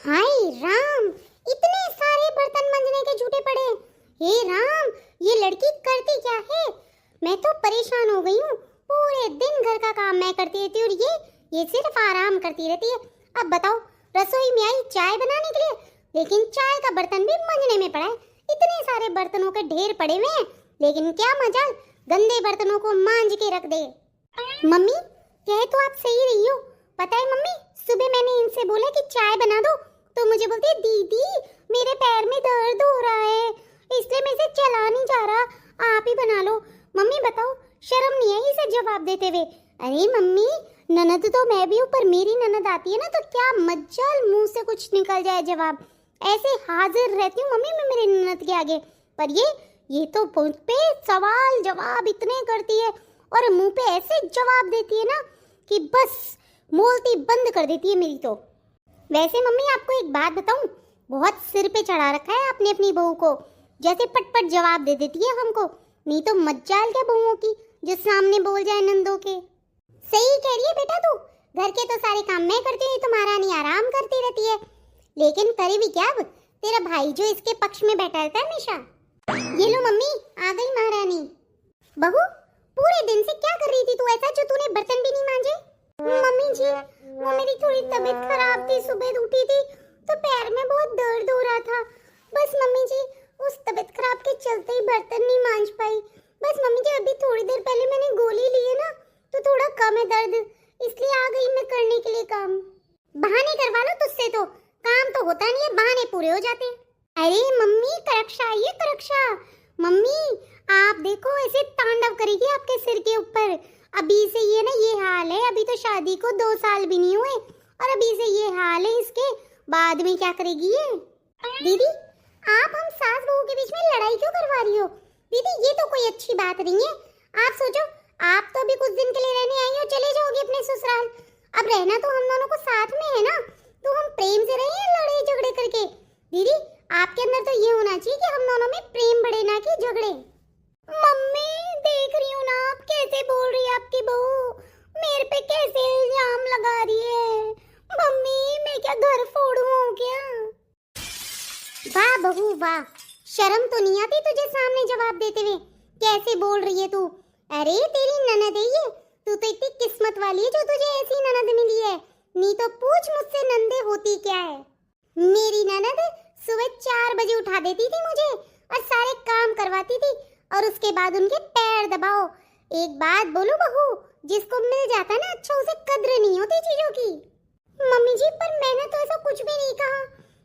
हाय राम, इतने सारे बर्तन मांजने के झूठे पड़े। हे राम, ये लड़की करती क्या है? मैं तो परेशान हो गई हूँ। पूरे दिन घर का काम मैं करती रहती हूँ और ये सिर्फ आराम करती रहती है। अब बताओ, रसोई में आई चाय बनाने के लिए, लेकिन चाय का बर्तन भी मांजने में पड़ा है। इतने सारे बर्तनों के ढेर पड़े हुए हैं, लेकिन क्या मजाल, गंदे बर्तनों को मांज के रख दे। मम्मी, कह तो आप सही रही हो। पता है मम्मी, सुबह मैंने इनसे बोला कि चाय बना दो, तो मुझे बोलती है दीदी मेरे पैर में दर्द हो रहा है, इसलिए मैं इसे चला नहीं जा रहा, आप ही बना लो। मम्मी बताओ, शर्म नहीं आई इसे जवाब देते हुए? अरे मम्मी, ननद तो मैं भी हूँ, पर मेरी ननद आती है ना तो क्या मज्जाल मुंह से कुछ निकल जाए जवाब। ऐसे हाजिर रहती हूँ मम्मी मैं मेरी ननद के आगे। पर ये तो मुझ पे सवाल जवाब इतने करती है और मुंह पे ऐसे जवाब देती है ना कि बस बोलती बंद कर देती है मेरी तो। वैसे मम्मी आपको एक बात बताऊं, बहुत सिर पे चढ़ा रखा है आपने अपनी बहू को, जैसे पटपट जवाब दे देती है हमको। नहीं तो मज्जाल क्या बहुओं की जो सामने बोल जाए नंदों के। सही कह रही है बेटा तू, घर के तो सारे काम मैं करती हूँ, तो महारानी आराम करती रहती है। लेकिन करे भी क्या, अब तेरा भाई जो इसके पक्ष में बैठा रहता है हमेशा। ये लो मम्मी, आ गई महारानी। बहू, पूरे दिन से क्या कर रही थी तू ऐसा जो तूने बर्तन भी नहीं मांजे? मम्मी जी, वो मेरी थोड़ी तबीयत खराब थी, सुबह उठी थी तो पैर में बहुत दर्द हो रहा था। बस मम्मी जी, उस तबीयत खराब के चलते ही बर्तन नहीं मांज पाई। बस मम्मी जी, अभी थोड़ी देर पहले मैंने गोली ली है ना, तो थोड़ा कम है दर्द, इसलिए आ गई मैं करने के लिए काम। बहाने करवा लो तुझसे, तो काम तो होता नहीं है, बहाने पूरे हो जाते हैं। अरे मम्मी, करक्षा आई है करक्षा। मम्मी आप देखो, ऐसे तांडव करेगी आपके सिर के ऊपर। अभी से ये ना ये हाल है, अभी तो शादी को 2 साल भी नहीं हुए और अभी से ये हाल है इसके, बाद में क्या करेगी ये? दीदी, आप हम सास बहू के बीच में लड़ाई क्यों करवा रही हो? दीदी ये तो कोई अच्छी बात नहीं है। आप सोचो, आप तो अभी कुछ दिन के लिए रहने आई हो, चले जाओगे अपने ससुराल। अब रहना तो हम दोनों को साथ में है ना, तो हम प्रेम से रहें लड़ाई झगड़े करके? दीदी आपके अंदर तो ये होना चाहिए कि हम दोनों में प्रेम बढ़े ना कि झगड़े। मम्मी देख रही हूँ ना आप कैसे बोल रही है आपकी बहू, मेरे पे कैसे इल्जाम लगा रही है। मम्मी मैं क्या घर फोड़ूं क्या? वाह बहू वाह, शर्म तो नहीं आती तुझे सामने जवाब देते हुए? कैसे बोल रही है तू? अरे तेरी ननद है ये, तू तो इतनी किस्मत वाली है जो तुझे ऐसी ननद मिली है। नहीं तो पूछ मुझसे नंदे होती क्या है। मेरी ननद सुबह 4 बजे उठा देती थी मुझे और सारे काम करवाती थी, और उसके बाद उनके पैर दबाओ। एक बात बोलूं बहू, जिसको मिल जाता ना अच्छा, उसे कद्र नहीं होती चीजों की। मम्मी जी, पर मैंने तो ऐसा कुछ भी नहीं कहा,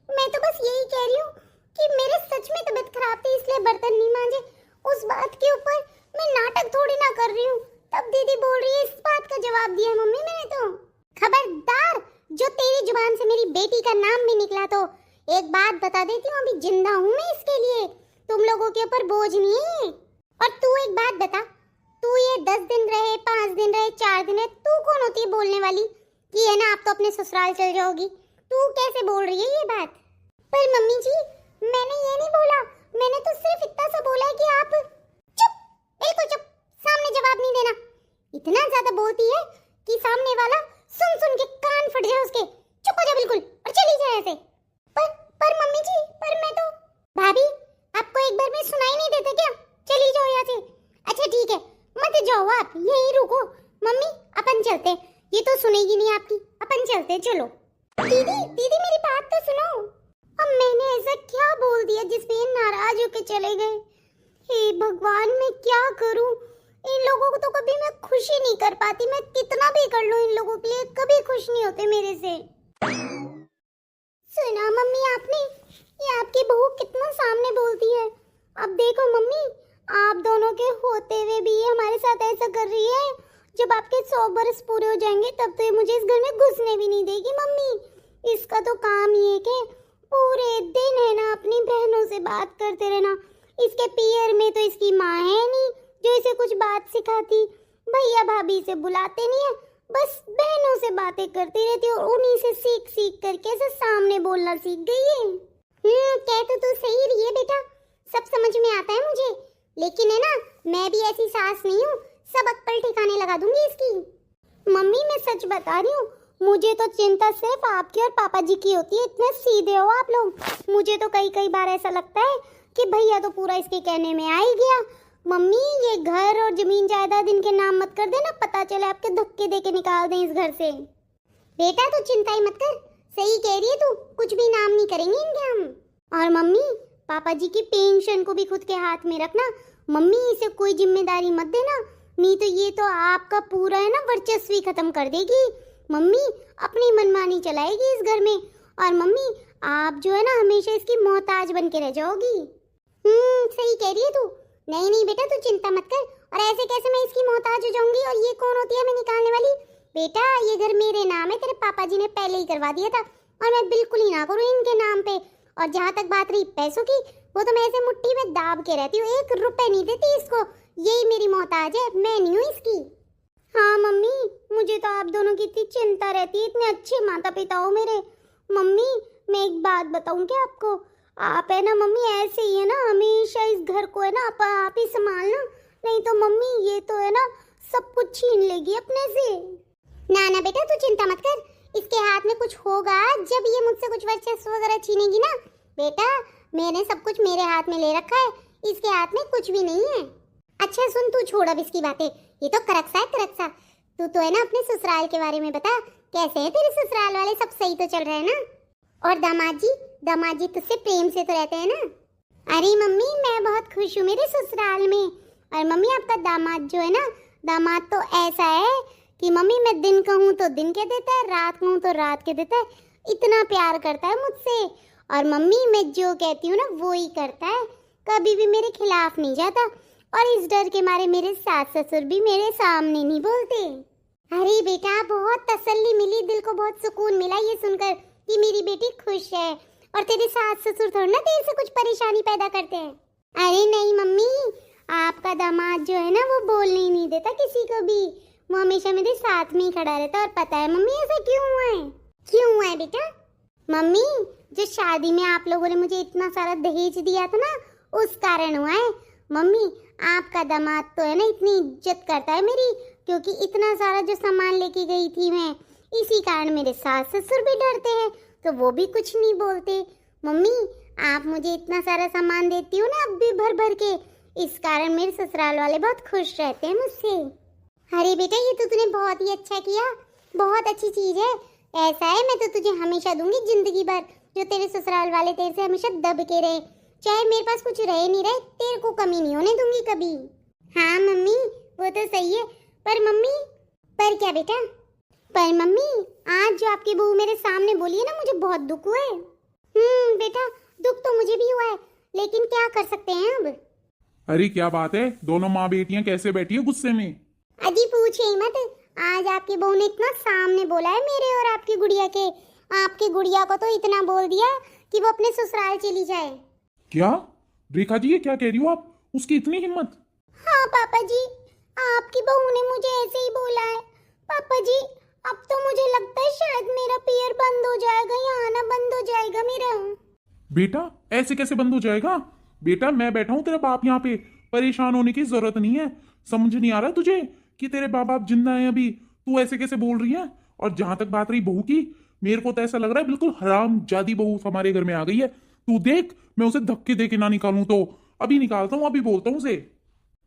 मैं तो बस यही कह रही हूँ कि मेरे सच में तबीयत खराब थी इसलिए बर्तन नहीं मांजे। उस बात के ऊपर मैं नाटक थोड़ी ना कर रही हूँ। तब दीदी बोल रही है, इस बात का जवाब दिया मम्मी मैंने तो। खबरदार, जो तेरी जुबान से मेरी बेटी का नाम भी निकला तो एक बात बता देती हूँ, अभी जिंदा हूँ मैं इसके लिए, तुम लोगों के ऊपर बोझ नहीं है। और तू एक बात बता, तू ये 10 दिन रहे, 5 दिन रहे, 4 दिन रहे, तू कौन होती है बोलने वाली कि है ना आप तो अपने ससुराल चल जाओगी? तू कैसे बोल रही है ये बात? पर मम्मी जी, मैंने ये नहीं बोला, मैंने तो सिर्फ इतना सा बोला है कि आप चुप, बिल्कुल चुप, सामने जवाब नहीं देना। इतना ज्यादा बोलती है कि सामने वाला सुन सुन के कान फट जाए उसके। चुप हो जा बिल्कुल और चली जाए ऐसे। पर मम्मी जी, पर मैं तो। भाभी, आपको एक बार में सुनाई नहीं देता क्या? चली जाओ यहाँ से। अच्छा ठीक है, मत जाओ आप, यहीं रुको। मम्मी अपन चलते, ये तो सुनेगी नहीं आपकी, अपन चलते, चलो। दीदी दीदी मेरी बात तो सुनो। अब मैंने ऐसा क्या बोल दिया जिसपे नाराज होके चले गए? हे भगवान, मैं क्या करूं? इन लोगों को तो कभी मैं खुशी नहीं कर पाती, मैं कितना भी कर लूं इन लोगों के लिए, कभी खुश नहीं होते मेरे से। सुना मम्मी आपने, ये आपकी बहू कितना सामने बोलती है। अब देखो मम्मी, आप दोनों के होते हुए भी ये हमारे साथ ऐसा कर रही है। जब आपके 100 बरस पूरे हो जाएंगे तब तो ये मुझे इस घर में घुसने भी नहीं देगी। मम्मी इसका तो काम ही है कि पूरे दिन है ना अपनी बहनों से बात करते रहना। इसके पियर में तो इसकी माँ है नहीं जो इसे कुछ बात सिखाती, भैया भाभी से बुलाते नहीं है, बस बहनों से बातें करती रहती और उन्हीं से सीख सीख करके ऐसे सामने बोलना सीख गई है। कह तो तू सही रही है बेटा, सब समझ में आता है मुझे, लेकिन है ना मैं भी ऐसी सास नहीं हूँ, सब अक्कल ठिकाने लगा दूंगी इसकी। मम्मी मैं सच बता रही हूँ, मुझे तो चिंता सिर्फ आपकी और पापा जी की होती है। इतने सीधे हो आप लोग। मुझे तो कई कई बार ऐसा लगता है कि भैया तो पूरा इसके कहने में आ ही गया। मम्मी ये घर और जमीन जायदाद इनके नाम मत कर देना, पता चले आपके धक्के दे के निकाल दें इस घर से। बेटा तू चिंता ही मत कर, सही कह रही है तू, कुछ भी नाम नहीं करेंगे इनके हम। और मम्मी पापा जी की पेंशन को भी खुद के हाथ में रखना। मम्मी इसे कोई जिम्मेदारी मत देना, नहीं तो ये तो आपका पूरा है ना वर्चस्व ही खत्म कर देगी। मम्मी अपनी मनमानी चलाएगी इस घर में, और मम्मी आप जो है ना हमेशा इसकी मोहताज बन के रह जाओगी। सही कह रही है तू। नहीं नहीं बेटा तू चिंता मत कर। और ऐसे कैसे मैं इसकी मोहताज हो जाऊंगी? और ये कौन होती है हमें निकालने वाली? बेटा ये घर मेरे नाम है, तेरे पापा जी ने पहले ही करवा दिया था, और मैं बिल्कुल ही ना करूँ इनके नाम पे। और जहाँ तक बात रही पैसों की, वो तो मैं ऐसे मुट्ठी में दाब के रहती हूँ, 1 रुपए नहीं देती इसको। यही मेरी मोहताज है, मैं नहीं हूँ इसकी। हाँ मम्मी मुझे तो आप दोनों की इतनी चिंता रहती है, इतने अच्छे माता पिता हो मेरे। मम्मी मैं एक बात बताऊँ क्या आपको? आप है ना मम्मी ऐसे ही है ना, हमेशा इस घर को है ना आप ही संभालना, नहीं तो मम्मी ये तो है ना सब कुछ छीन लेगी अपने से। ना ना बेटा तू चिंता मत कर, इसके हाथ में कुछ होगा जब ये मुझसे कुछ वर्चस्व वगैरह छीनेगी ना। बेटा मैंने सब कुछ मेरे हाथ में ले रखा है, इसके हाथ में कुछ भी नहीं है। अच्छा सुन तू छोड़ अब इसकी बातें, ये तो करक्सा है करक्सा। तू तो है ना अपने ससुराल के बारे में बता, कैसे है तेरे ससुराल वाले, सब सही तो चल रहा है ना? और दामाद जी तुझसे प्रेम से तो रहते हैं ना? अरे मम्मी मैं बहुत खुश हूँ मेरे ससुराल में। और मम्मी आपका दामाद जो है ना, दामाद तो ऐसा है कि मम्मी मैं दिन कहूँ तो दिन कह देता है, रात कहूँ तो रात कह देता है, इतना प्यार करता है मुझसे। और मम्मी मैं जो कहती हूँ ना वो ही करता है, कभी भी मेरे खिलाफ नहीं जाता। और इस डर के मारे मेरे सास ससुर भी मेरे सामने नहीं बोलते। अरे बेटा बहुत तसल्ली मिली, दिल को बहुत सुकून मिला ये सुनकर कि मेरी बेटी खुश है, और तेरे सास ससुर थोड़ा ना तेरे से कुछ परेशानी पैदा करते हैं। अरे नहीं मम्मी आपका दामाद जो है ना वो बोलने ही नहीं देता किसी को भी, वो हमेशा मेरे साथ में ही खड़ा रहता है। और पता है मम्मी ऐसा क्यों हुआ है? क्यों हुआ है बेटा? मम्मी जो शादी में आप लोगों ने मुझे इतना सारा दहेज दिया था ना, उस कारण हुआ है। मम्मी आपका दामाद तो है ना इतनी इज्जत करता है मेरी, क्योंकि इतना सारा जो सामान लेके गई थी मैं, इसी कारण मेरे सास ससुर भी डरते हैं, तो वो भी कुछ नहीं बोलते। मम्मी आप मुझे इतना सारा सामान देती हो ना अब भी भर भर के, इस कारण मेरे ससुराल वाले बहुत खुश रहते हैं मुझसे। अरे बेटा ये तो तूने बहुत ही अच्छा किया, बहुत अच्छी चीज है। ऐसा है मैं तो तुझे हमेशा दूंगी जिंदगी भर, जो तेरे ससुराल वाले तेरे से हमेशा दब के रहे, चाहे मेरे पास कुछ रहे नहीं रहे, तेरे को कमी नहीं होने दूंगी कभी। हाँ मम्मी वो तो सही है, पर मम्मी पर क्या बेटा? पर मम्मी आज जो आपकी बहू मेरे सामने बोली है ना, मुझे बहुत दुख हुआ है। बेटा दुख तो मुझे भी हुआ है, लेकिन क्या कर सकते हैं अब। अरे क्या बात है, दोनों माँ बेटियां कैसे बैठी है गुस्से में? अजी पूछे ही मत, आज आपकी बहू ने इतना सामने बोला है मेरे और आपकी गुड़िया के। आपकी गुड़िया को तो इतना बोल दिया कि वो अपने ससुराल चली जाए। क्या रेखा जी ये क्या कह रही हो आप? उसकी इतनी हिम्मत? हाँ पापा जी आपकी बहू ने मुझे ऐसे ही बोला है। पापा जी अब तो मुझे लगता है शायद मेरा पीरियड बंद हो जाएगा, यहाँ आना बंद हो जाएगा मेरा। बेटा ऐसे कैसे बंद हो जाएगा? बेटा मैं बैठा हूँ तेरा बाप यहाँ पे, परेशान होने की जरूरत नहीं है। समझ नहीं आ रहा तुझे कि तेरे बाप बाप जिंदा है अभी, तू ऐसे कैसे बोल रही है? और जहां तक बात रही बहू की, मेरे को तो ऐसा लग रहा है बिल्कुल हराम जादी बहू हमारे घर में आ गई है। तू देख मैं उसे धक्के दे के ना निकालूं तो अभी निकालता हूँ, अभी बोलता हूँ उसे।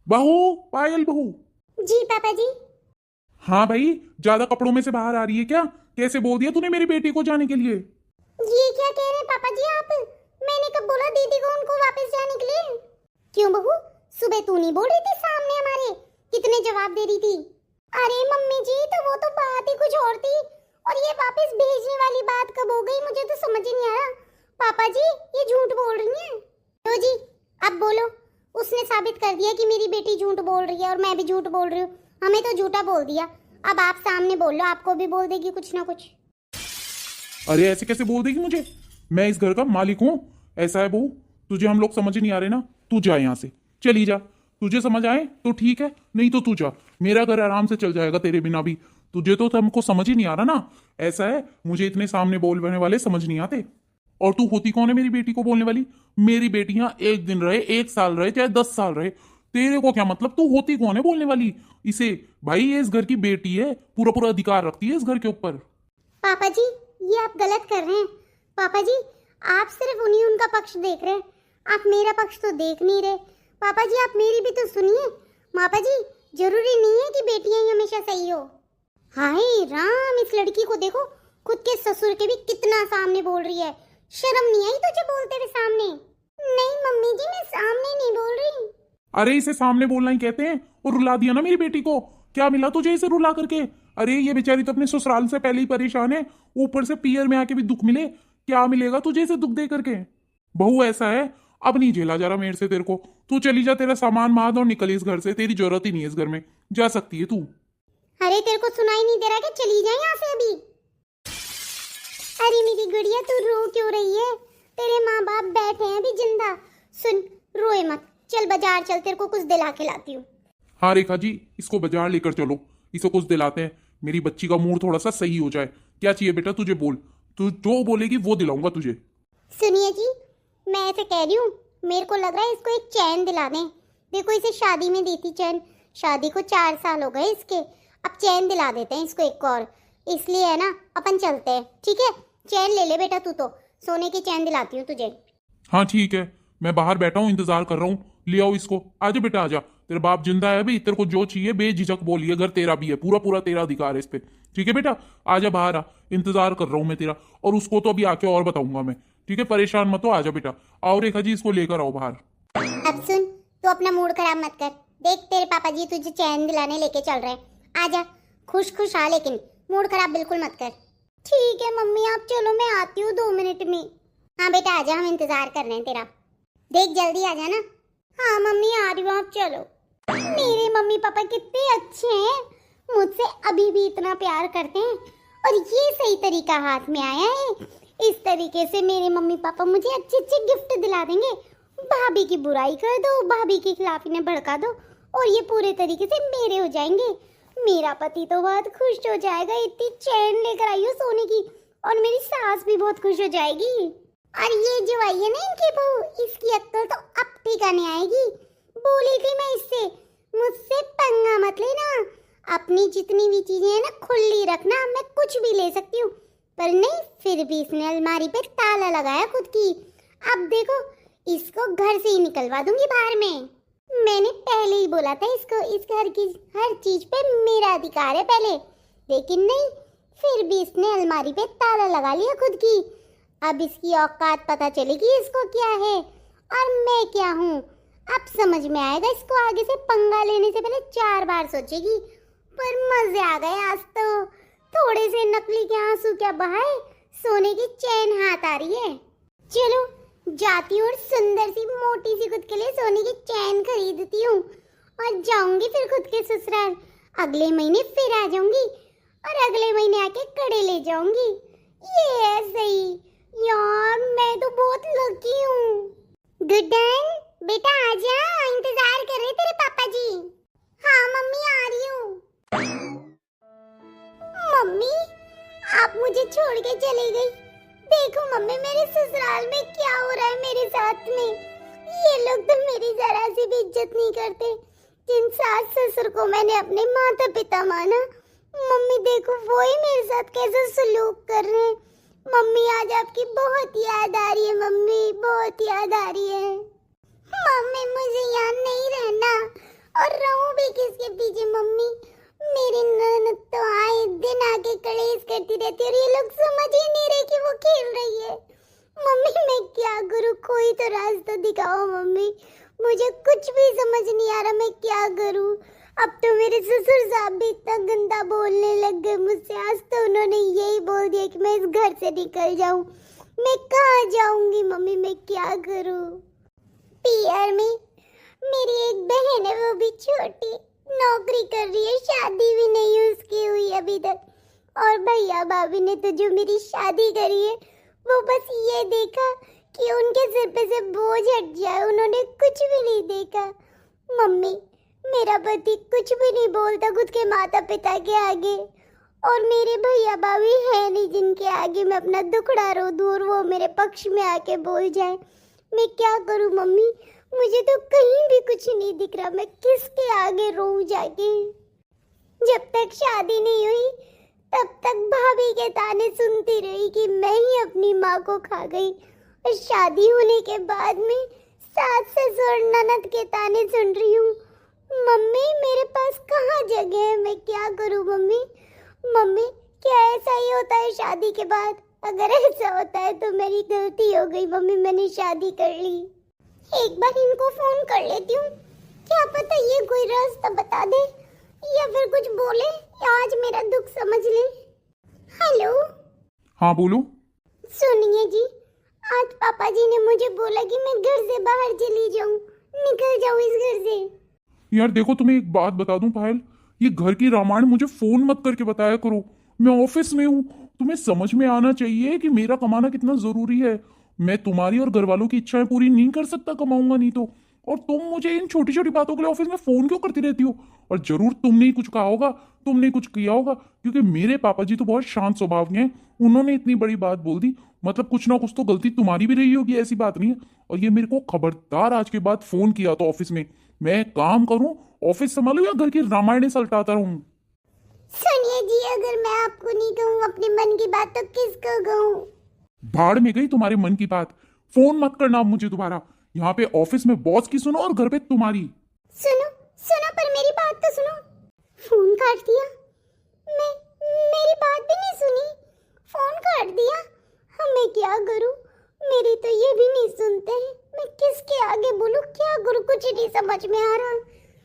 बहू पायल बहू। जी पापा जी। हाँ भाई ज्यादा कपड़ों में से बाहर आ रही है क्या? कैसे बोल दिया तूने मेरी बेटी को जाने के लिए? ये क्या कह रहे हैं पापा जी आप? मैंने कब बोला दीदी को उनको वापस जाने के लिए? क्यों बहू सुबह तू नहीं बोल रही थी सामने हमारे, कितने जवाब दे रही थी? अरे मम्मी जी तो वो तो बात ही कुछ और थी, और ये वापस भेजने वाली बात कब हो गई मुझे तो समझ ही नहीं आ रहा। पापा जी ये झूठ बोल रही हैं। तो जी अब बोलो, उसने साबित कर दिया कि मेरी बेटी झूठ बोल रही है और मैं भी झूठ बोल रही हूँ। हमें तो झूठा बोल दिया, अब आप सामने बोल लो, आपको भी बोल देगी कुछ ना कुछ। अरे ऐसे कैसे बोल देगी मुझे? मैं इस घर का मालिक हूँ। ऐसा है बहू, तुझे हम लोग समझ नहीं आ रहे ना, तू जा यहाँ से, चली जा। तुझे समझ आए तो ठीक है, नहीं तो तू जा, मेरा घर आराम से चल जाएगा तेरे बिना भी। तुझे तो हमको समझ ही नहीं आ रहा ना। ऐसा है मुझे इतने सामने बोलने वाले समझ नहीं आते। और तू होती कौन है मेरी बेटी को बोलने वाली? मेरी बेटी यहाँ 1 दिन रहे, 1 साल रहे, चाहे 10 साल रहे, तेरे को क्या मतलब? तू होती कौन है बोलने वाली? इसे भाई ये इस घर की बेटी है, पूरा पूरा अधिकार रखती है इस घर के ऊपर। पापा जी, ये आप गलत कर रहे हैं। पापा जी, आप सिर्फ उन्हीं उनका पक्ष देख रहे हैं, आप मेरा पक्ष तो देख नहीं रहे। पापा जी, आप मेरी भी तो सुनिए। पापा जी, जरूरी नहीं है कि बेटियां ही हमेशा सही हो। हाय राम, इस लड़की को देखो, खुद के ससुर के भी कितना सामने बोल रही है। शर्म नहीं आई तुझे बोलते हुए सामने? नहीं मम्मी जी, मैं सामने नहीं बोल रही। अरे इसे सामने बोलना ही कहते हैं। और रुला दिया ना मेरी बेटी को। क्या मिला तुझे इसे रुला करके? अरे ये बेचारी तो अपने ससुराल से पहले ही परेशान है, ऊपर से पियर में आके भी दुख मिले। क्या मिलेगा तुझे इसे दुख दे करके? बहू ऐसा है, अब नहीं झेला जा रहा मेरे से तेरे को। तू चली जा, तेरा सामान माद और निकल इस घर से। तेरी जरूरत ही नहीं है इस घर में, जा सकती है तू। अरे तेरे को सुनाई नहीं दे रहा कि चली जाए यहाँ से अभी? अरे मेरी गुड़िया, तू रो क्यों रही है? तेरे माँ बाप बैठे हैं अभी जिंदा। सुन, रोए मत, चल बाजार चल, तेरे को कुछ दिला के लाती हूँ। हाँ रेखा जी, इसको बाजार लेकर चलो, इसे कुछ दिलाते हैं। मेरी बच्ची का मूड थोड़ा सा सही हो जाए। क्या चाहिए बेटा तुझे? बोल, तू जो बोलेगी वो दिलाऊंगा तुझे। सुनिए जी, मैं ऐसे कह रही हूँ, मेरे को लग रहा है इसको एक चैन दिला दें। देखो इसे शादी में दी थी चैन, शादी को 4 साल हो गए इसके, अब चैन दिला देते हैं इसको एक और। इसलिए है ना, अपन चलते हैं, ठीक है? चैन ले ले बेटा तू, तो सोने की चैन दिलाती हूँ तुझे। हाँ ठीक है, मैं बाहर बैठा हूँ, इंतजार कर रहा हूँ। ले आओ इसको। आजा बेटा आजा, तेरा बाप जिंदा है अभी। तेरे को जो चाहिए बेझिझक बोलिए, घर तेरा भी है, पूरा पूरा तेरा अधिकार है इस पे। ठीक है बेटा, आजा बाहर आ, इंतजार कर रहा हूँ मैं तेरा। और उसको तो अभी आके और बताऊंगा मैं, ठीक है? परेशान मत हो, आजा बेटा। आओ रेखा जी, इसको लेकर आओ बाहर। अब सुन, तू अपना मूड खराब मत कर। देख तेरे पापा जी तुझे चैन दिलाने लेके चल रहे हैं। आजा, खुश खुश आ, लेकिन मूड खराब बिल्कुल मत कर। ठीक है मम्मी, आप चलो, मैं आती हूँ 2 मिनट में। हाँ बेटा आजा, हम इंतजार कर रहे हैं तेरा। देख जल्दी आ जाना। हाँ मम्मी आ रही हूँ, आप चलो। मेरे मम्मी पापा कितने अच्छे हैं, मुझसे अभी भी इतना प्यार करते हैं। और ये सही तरीका हाथ में आया है, इस तरीके से मेरे मम्मी पापा मुझे अच्छे अच्छे गिफ्ट दिला देंगे। भाभी की बुराई कर दो, भाभी के खिलाफ इन्हें भड़का दो, और ये पूरे तरीके से मेरे हो जाएंगे। मेरा पति तो बहुत खुश हो जाएगा, इतनी चैन लेकर आई हो सोने की, और मेरी सास भी बहुत खुश हो जाएगी। और ये जो आई है ना इनकी बहू, इसकी अक्ल तो अब ठिकाने आएगी। बोली थी मैं इससे, मुझसे पंगा मत लेना, अपनी जितनी भी चीजें हैं ना खुली रखना, मैं कुछ भी ले सकती हूँ। पर नहीं, फिर भी इसने अलमारी पे ताला लगाया खुद की। अब देखो, इसको घर से ही निकलवा दूंगी बाहर में। मैंने पहले ही बोला था इसको, इस घर की हर चीज पे मेरा अधिकार है पहले, लेकिन नहीं, फिर भी इसने अलमारी पे ताला लगा लिया खुद की। अब इसकी औकात पता चलेगी इसको क्या है और मैं क्या हूँ। अब समझ में आएगा इसको, आगे से पंगा लेने से पहले 4 बार सोचेगी। पर मजे आ गए आज तो, थोड़े से नकली के आंसू क्या बहाए, सोने की चैन हाथ आ रही है। चलो जाती हूँ और सुंदर सी मोटी सी खुद के लिए सोने की चैन खरीदती हूँ, और जाऊंगी फिर खुद के ससुराल। अगले महीने फिर आ जाऊंगी, और अगले महीने आके कड़े ले जाऊंगी। ये ऐसे ही यार, मैं तो बहुत लकी हूँ। गुड्डन बेटा आजा, इंतजार कर रहे तेरे पापा जी। हाँ मम्मी आ रही हूँ। मम्मी आप मुझे छोड़ के चली गई। देखो मम्मी, मेरे ससुराल में क्या हो रहा है मेरे साथ में। ये लोग तो मेरी जरा सी भी इज्जत नहीं करते, जिन सास ससुर को मैंने अपने माता पिता माना। मम्मी देखो, वो ही मेरे साथ कैसा सलूक कर रहे हैं। मम्मी आज आपकी बहुत याद आ रही है, मम्मी बहुत याद आ रही है। मम्मी मुझे यहाँ नहीं रहना, और रहूं भी किसके पीछे मम्मी। मेरी ननद तो आए दिन आके कलेश करती रहती है, और ये लोग समझ ही नहीं रहे कि वो खेल रही है। मम्मी मैं क्या करूँ, कोई तो रास्ता दिखाओ मम्मी, मुझे कुछ भी समझ नहीं आ रहा, मैं क्या करूँ। अब तो मेरे ससुर साहब भी इतना गंदा बोलने लग गए मुझसे। आज तो उन्होंने यही बोल दिया कि मैं इस घर से निकल जाऊं। मैं कहाँ जाऊंगी मम्मी, मैं क्या करूं। पीआर में मेरी एक बहन है, वो भी छोटी, नौकरी कर रही है, शादी भी नहीं उसकी हुई अभी तक। और भैया भाभी ने तो जो मेरी शादी करी है, वो बस ये देखा कि उनके सिर पे से बोझ हट जाए, उन्होंने कुछ भी नहीं देखा। मम्मी मेरा पति कुछ भी नहीं बोलता खुद के माता पिता के आगे, और मेरे भैया भाभी है नहीं जिनके आगे मैं अपना दुखड़ा रो दूं और वो मेरे पक्ष में आके बोल जाए। मैं क्या करूं मम्मी, मुझे तो कहीं भी कुछ नहीं दिख रहा, मैं किसके आगे रोऊं जाके। जब तक शादी नहीं हुई तब तक भाभी के ताने सुनती रही कि मैं ही अपनी माँ को खा गई, और शादी होने के बाद में सास ससुर ननद के ताने सुन रही हूँ। मम्मी मेरे पास कहाँ जगह है, मैं क्या करूँ मम्मी? मम्मी क्या ऐसा ही होता है शादी के बाद? अगर ऐसा होता है तो मेरी गलती हो गई मम्मी, मैंने शादी कर ली। एक बार इनको फोन कर लेती हूँ, क्या पता ये कोई रास्ता बता दे या फिर कुछ बोले या आज मेरा दुख समझ ले। हेलो। हाँ बोलो। सुनिए जी, आज पापा जी ने मुझे बोला कि मैं घर से बाहर चली जाऊं, निकल जाऊं इस घर से। यार देखो, तुम्हें एक बात बता दूं पायल, ये घर की रामायण मुझे फोन मत करके बताया करो, मैं ऑफिस में हूँ। तुम्हें समझ में आना चाहिए कि मेरा कमाना कितना जरूरी है। मैं तुम्हारी और घर वालों की इच्छाएं पूरी नहीं कर सकता कमाऊंगा नहीं तो। और तुम मुझे इन छोटी छोटी बातों के लिए ऑफिस में फोन क्यों करती रहती हो? और जरूर तुमने ही कुछ कहा होगा, तुमने कुछ किया होगा, क्योंकि मेरे पापा जी तो बहुत शांत स्वभाव के हैं। उन्होंने इतनी बड़ी बात बोल दी, मतलब कुछ ना कुछ तो गलती तुम्हारी भी रही होगी, ऐसी बात नहीं है। और ये मेरे को खबरदार आज के बाद फोन किया तो ऑफिस में, मैं काम करूं, ऑफिस संभालूं या घर की रामायण सलटाता रहूं? सुनिए जी, अगर मैं आपको नहीं कहूँ अपने मन की बात तो किसको कहूँ? भाड़ में गई तुम्हारे मन की बात। फोन मत करना अब मुझे दोबारा। यहाँ पे ऑफिस में बॉस की सुनो और घर पे तुम्हारी। सुनो सुनो, पर मेरी बात तो सुनो। फोन काट दिया, मैं मेरी बात भी नहीं सुनी, फोन काट दिया। अब मैं क्या करूं? मेरी तो ये भी नहीं सुनते हैं, मैं किसके आगे बोलूं, क्या करूं, कुछ नहीं समझ में आ रहा।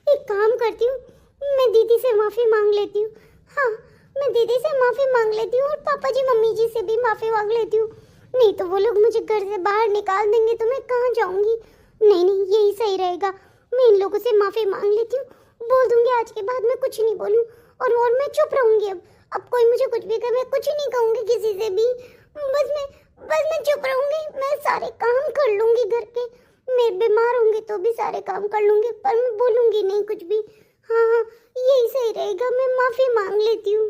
एक काम करती हूँ, मैं दीदी से माफी मांग लेती हूँ। हाँ, मैं दीदी से माफी मांग लेती हूँ और पापा जी मम्मी जी से भी माफी मांग लेती हूँ। नहीं तो वो लोग मुझे घर से बाहर निकाल देंगे तो मैं कहाँ जाऊंगी? नहीं नहीं, यही सही रहेगा, मैं इन लोगों से माफी मांग लेती हूँ। बोल दूंगी आज के बाद मैं कुछ नहीं बोलूँ, और मैं चुप रहूंगी। अब कोई मुझे कुछ भी करे, मैं कुछ नहीं कहूंगी किसी से भी। बस मैं चुप रहूंगी, मैं सारे काम कर लूंगी घर के। मैं बीमार होंगी तो भी सारे काम कर लूंगी, पर मैं बोलूंगी नहीं कुछ भी। हाँ हाँ, यही सही रहेगा, मैं माफी मांग लेती हूँ।